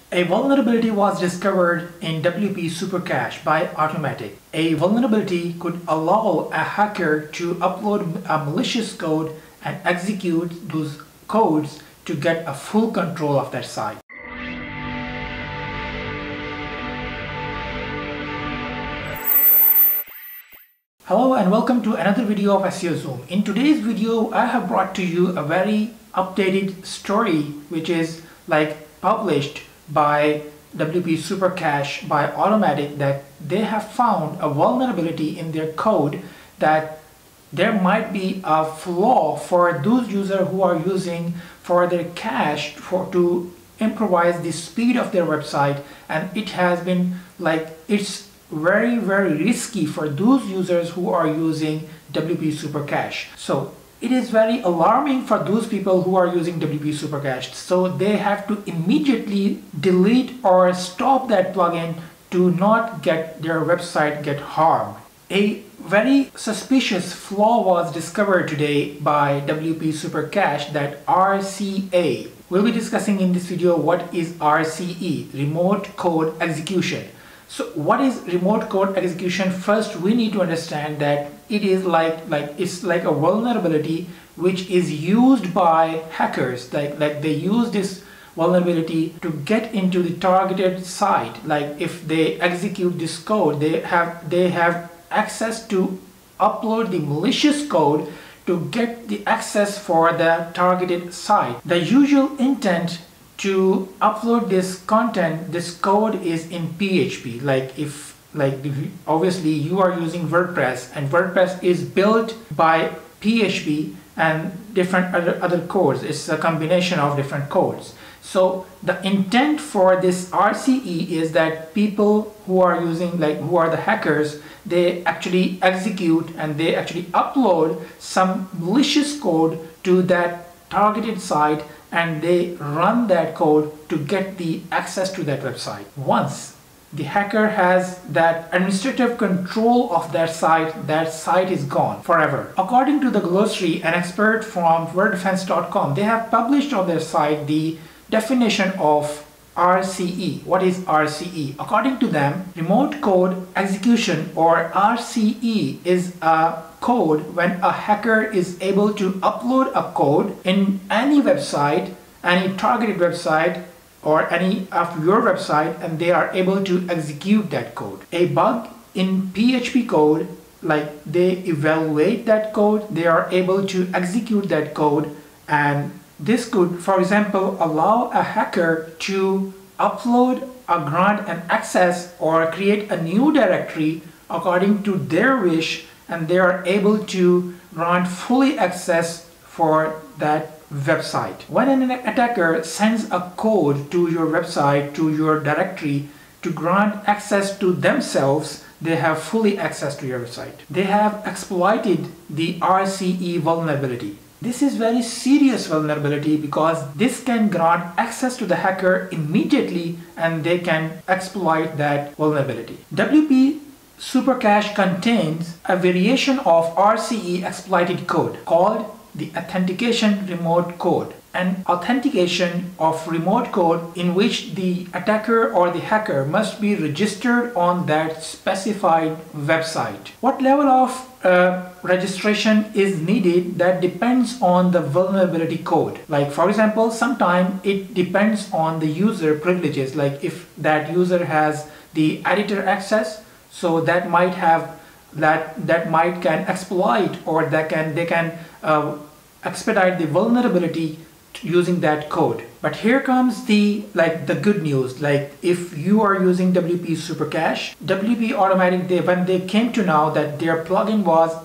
A vulnerability was discovered in WP Supercache by Automattic. A vulnerability could allow a hacker to upload a malicious code and execute those codes to get a full control of that site. Hello and welcome to another video of SEO Zoom. In today's video, I have brought to you a very updated story which is published by WP Supercache by Automattic, that they have found a vulnerability in their code that there might be a flaw for those users who are using for their cache to improvise the speed of their website, and it has been it's very risky for those users who are using WP Supercache. So it is very alarming for those people who are using WP Supercache. So they have to immediately delete or stop that plugin to not get their website get harmed. A very suspicious flaw was discovered today by WP Supercache, that RCA. We'll be discussing in this video what is RCE, remote code execution. So what is remote code execution? First, we need to understand that it is it's like a vulnerability which is used by hackers. They use this vulnerability to get into the targeted site. Like if they execute this code, they have access to upload the malicious code to get the access for the targeted site. The usual intent to upload this content, this code, is in PHP. Obviously you are using WordPress, and WordPress is built by PHP and different other codes. It's a combination of different codes. So the intent for this RCE is that people who are using, who are the hackers, they actually execute and they actually upload some malicious code to that targeted site, and they run that code to get the access to that website. Once the hacker has that administrative control of that site is gone forever. According to the glossary, an expert from worddefense.com, they have published on their site the definition of RCE. What is RCE? According to them, remote code execution, or RCE, is a code when a hacker is able to upload a code in any website, any targeted website or any of your website, and they are able to execute that code. A bug in PHP code, they evaluate that code, they are able to execute that code, and this could, for example, allow a hacker to upload, grant an access, or create a new directory according to their wish, and they are able to grant fully access for that website. When an attacker sends a code to your website, to your directory, to grant access to themselves, they have fully access to your website. They have exploited the RCE vulnerability. This is very serious vulnerability because this can grant access to the hacker immediately, and they can exploit that vulnerability. WP Supercache contains a variation of RCE exploited code called the authentication remote code. An authentication of remote code in which the attacker or the hacker must be registered on that specified website. What level of registration is needed, that depends on the vulnerability code. For example, sometimes it depends on the user privileges. If that user has the editor access, so that might have that might can exploit, or they can expedite the vulnerability using that code. But here comes the good news. If you are using WP Supercache, WP Automattic, when they came to know that their plugin was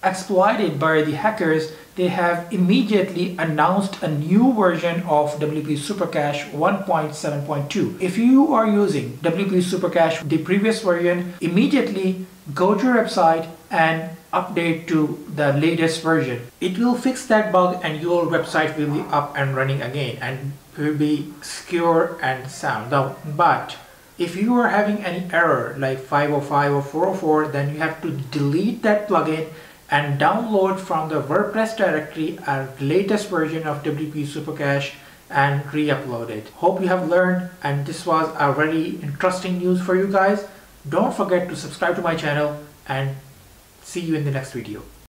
exploited by the hackers, they have immediately announced a new version of WP Supercache 1.7.2. If you are using WP Supercache, the previous version, immediately go to your website and update to the latest version. It will fix that bug, and your website will be up and running again and will be secure and sound. But if you are having any error like 505 or 404, then you have to delete that plugin and download from the WordPress directory a latest version of WP Supercache and re-upload it. Hope you have learned and this was a very interesting news for you guys. Don't forget to subscribe to my channel and see you in the next video.